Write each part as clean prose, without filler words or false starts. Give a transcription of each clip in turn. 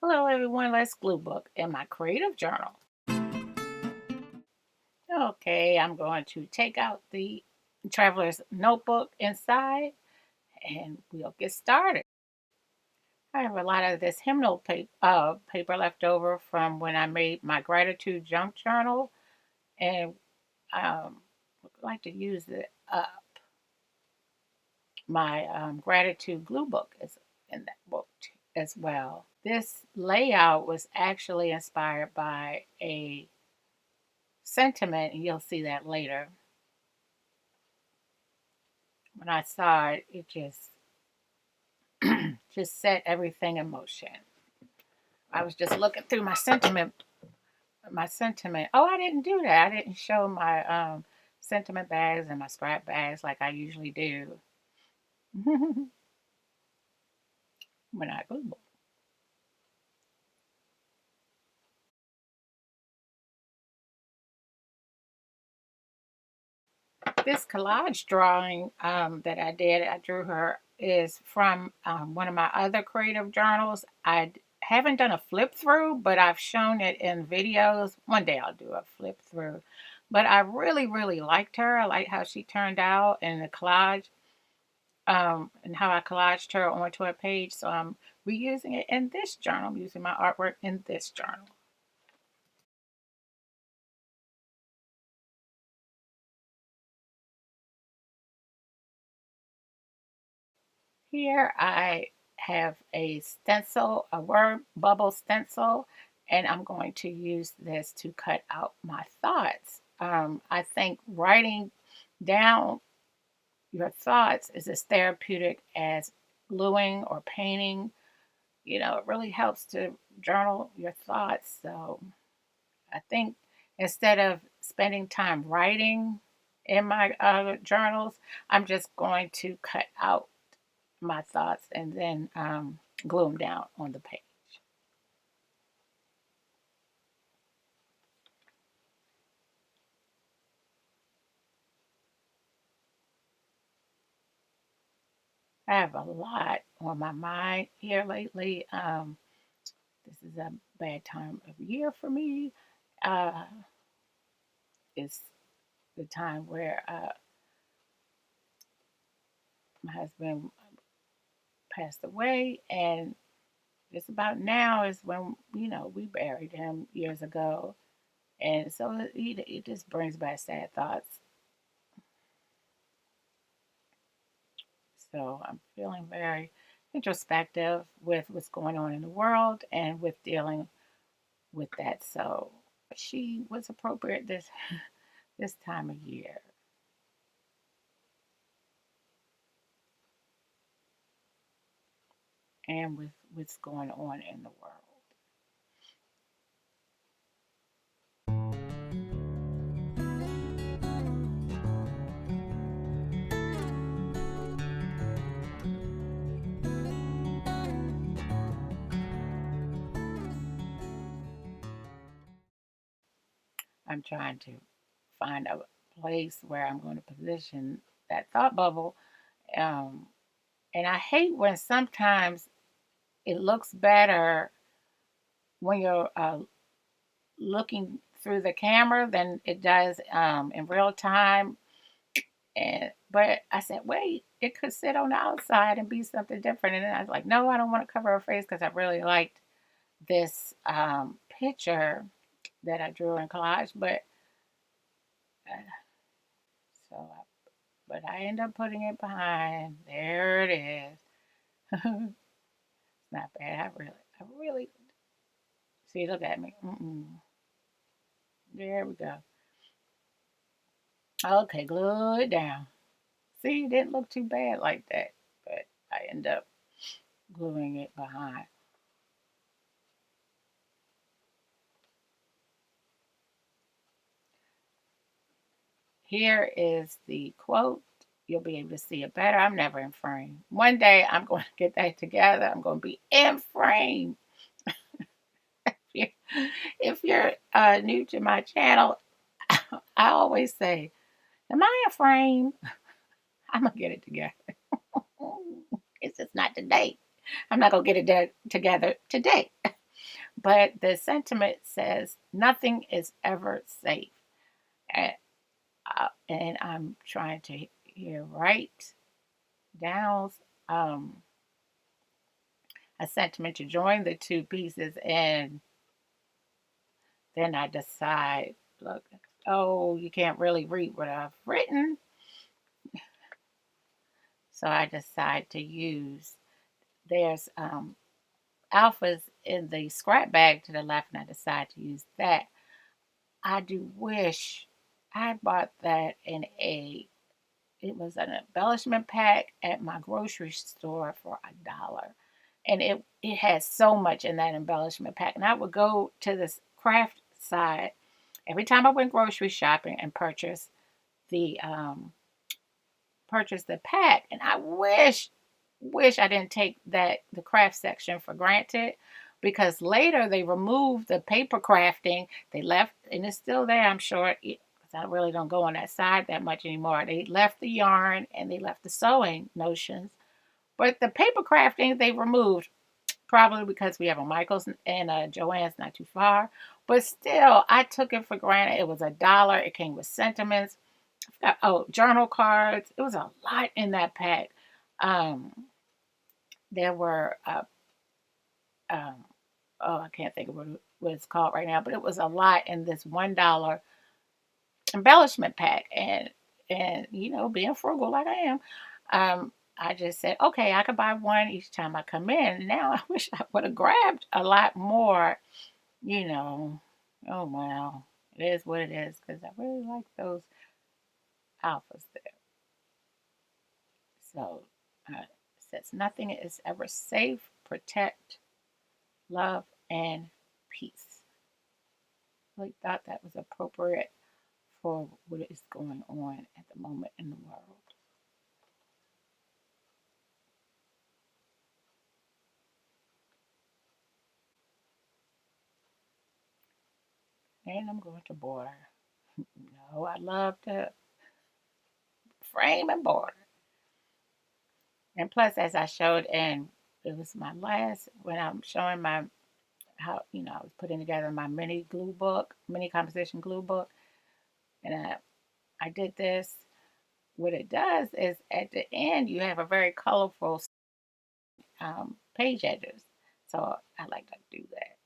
Hello everyone, let's glue book in my creative journal. Okay, I'm going to take out the traveler's notebook inside and we'll get started. I have a lot of this hymnal paper left over from when I made my gratitude junk journal, and would like to use it up. My gratitude glue book is in that book as well. This layout was actually inspired by a sentiment, and you'll see that later. When I saw it, it just just set everything in motion. I was just looking through my sentiment. Oh, I didn't do that. I didn't show my sentiment bags and my scrap bags like I usually do when I Google. This collage drawing that I drew her, is from one of my other creative journals. I haven't done a flip through, but I've shown it in videos. One day I'll do a flip through. But I really, really liked her. I like how she turned out in the collage, and how I collaged her onto a page. So I'm reusing it in this journal. I'm using my artwork in this journal. Here I have a stencil, a word bubble stencil, and I'm going to use this to cut out my thoughts. I think writing down your thoughts is as therapeutic as gluing or painting. It really helps to journal your thoughts. So I think instead of spending time writing in my journals, I'm just going to cut out my thoughts and then glue them down on the page. I have a lot on my mind here lately. This is a bad time of year for me. Uh, it's the time where my husband passed away, and just about now is when we buried him years ago, and so it just brings back sad thoughts. So I'm feeling very introspective with what's going on in the world and with dealing with that. So she was appropriate this time of year. And with what's going on in the world. I'm trying to find a place where I'm going to position that thought bubble. Um, and I hate when sometimes it looks better when you're looking through the camera than it does in real time. And but I said, wait, it could sit on the outside and be something different. And then I was like, no, I don't want to cover her face because I really liked this picture that I drew in collage. Uh, but I end up putting it behind. There it is. It's not bad. I really see. Look at me. There we go. Okay, glue it down. See, it didn't look too bad like that, but I end up gluing it behind. Here is the quote. You'll be able to see it better. I'm never in frame. One day I'm going to get that together. I'm going to be in frame. If you're new to my channel, I always say, am I in frame? I'm going to get it together. It's just not today. I'm not going to get it together today. but the sentiment says nothing is ever safe. And, and I'm trying to here write down um, a sentiment to join the two pieces, and then I decide, look, oh, you can't really read what I've written. So I decide to use, there's alphas in the scrap bag to the left, and I decide to use that. I do wish I bought that in it was an embellishment pack at my grocery store for $1. And it has so much in that embellishment pack. And I would go to this craft side every time I went grocery shopping and the purchase the pack. And I wish I didn't take the craft section for granted, because later they removed the paper crafting. They left, and it's still there, I'm sure, because I really don't go on that side that much anymore. They left the yarn and they left the sewing notions, but the paper crafting they removed, probably because we have a Michael's and a Joann's not too far. But still, I took it for granted. It was $1. It came with sentiments. Journal cards. It was a lot in that pack. Um, there were um, I can't think of what it's called right now, but it was a lot in this $1 embellishment pack. And being frugal like I am, I just said, okay, I could buy one each time I come in. Now I wish I would have grabbed a lot more. you know. Oh well, it is what it is, because I really like those alphas there. So it says nothing is ever safe. Protect, love, and peace. I really thought that was appropriate for what is going on at the moment in the world. And I'm going to border. No, I love to frame and border. And plus, as I showed, and it was my last, when I'm showing my, how, I was putting together my mini composition glue book, and I did this. What it does is at the end, you have a very colorful page edges. So I like to do that.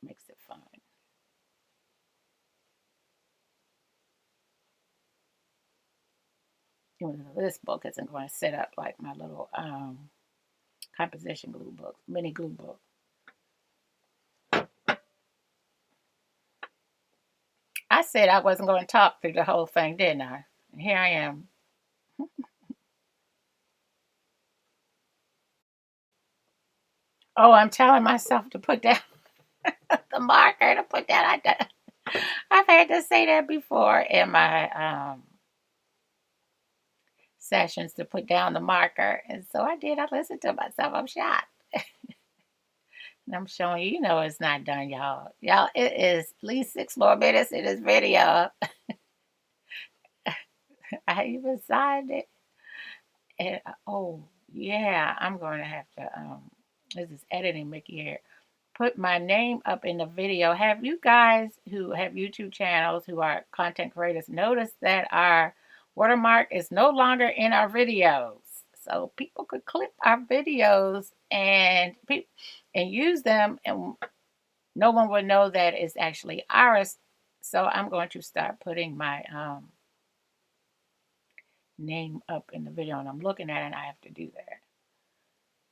Makes it fun. This book isn't going to set up like my little composition glue book, mini glue book. I said I wasn't going to talk through the whole thing, didn't I? And here I am. Oh, I'm telling myself to put down the marker, to put down. I've had to say that before in my sessions, to put down the marker. And so I did. I listened to myself. I'm shocked. And I'm showing you, it's not done, y'all. Y'all, it is at least 6 more minutes in this video. I even signed it. And oh, yeah, I'm going to have to, this is editing Mickey here, put my name up in the video. Have you guys who have YouTube channels, who are content creators, noticed that our watermark is no longer in our videos? So people could clip our videos and use them, and no one would know that it's actually ours. So I'm going to start putting my name up in the video, and I'm looking at it, and I have to do that.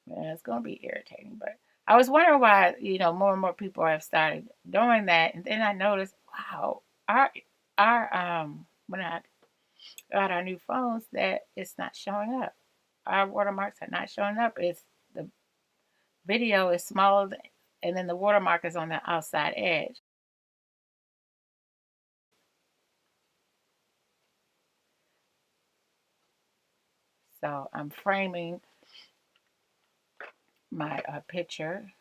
Yeah, it's going to be irritating, but I was wondering why, more and more people have started doing that. And then I noticed, wow, when I got our new phones, that it's not showing up. Our watermarks are not showing up. It's the video is smaller and then the watermark is on the outside edge. So I'm framing my picture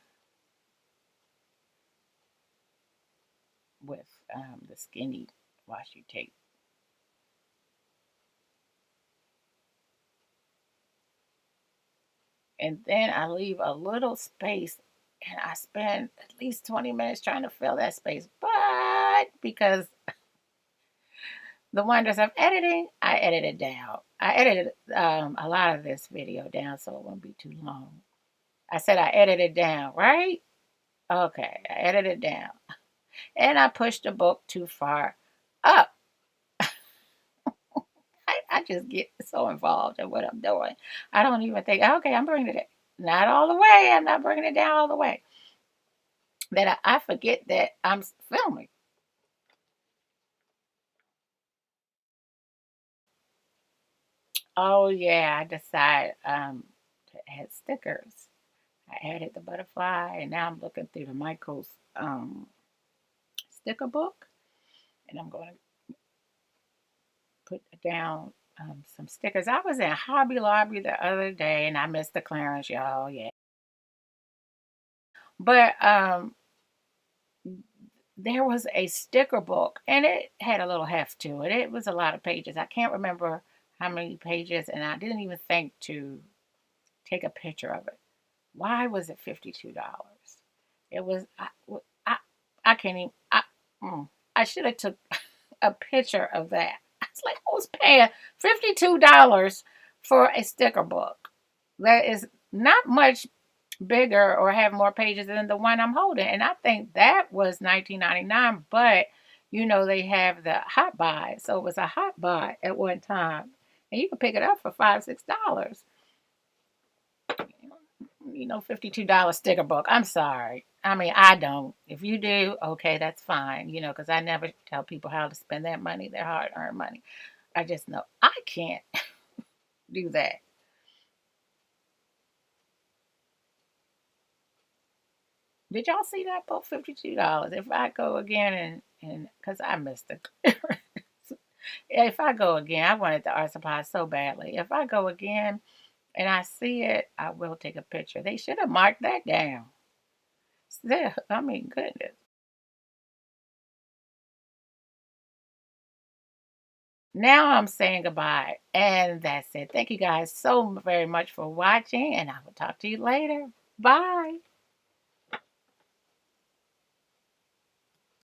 with the skinny washi tape. And then I leave a little space and I spent at least 20 minutes trying to fill that space. But because the wonders of editing, I edited down. I edited a lot of this video down so it wouldn't be too long. I said I edited down, right? Okay, I edited down. And I pushed the book too far up. I just get so involved in what I'm doing. I don't even think, okay, I'm bringing it not all the way. I'm not bringing it down all the way. That I forget that I'm filming. Oh yeah, I decided to add stickers. I added the butterfly, and now I'm looking through the Michael's sticker book, and I'm going to put down some stickers. I was in Hobby Lobby the other day, and I missed the clearance, y'all. Yeah, but there was a sticker book, and it had a little heft to it. It was a lot of pages. I can't remember how many pages, and I didn't even think to take a picture of it. Why was it $52? It was I, I can't even I should have took a picture of that. I was like, who's paying $52 for a sticker book that is not much bigger or have more pages than the one I'm holding? And I think that was 19.99, but they have the hot buy. So it was a hot buy at one time. And you can pick it up for $5, $6. $52 sticker book. I'm sorry. I mean, I don't. If you do, okay, that's fine, because I never tell people how to spend that money, their hard earned money. I just know I can't do that. Did y'all see that book? $52. If I go again and because I missed the clearance. If I go again, I wanted the art supply so badly. If I go again and I see it, I will take a picture. They should have marked that down. Yeah, I mean, goodness. Now I'm saying goodbye. And that's it. Thank you guys so very much for watching, and I will talk to you later. Bye.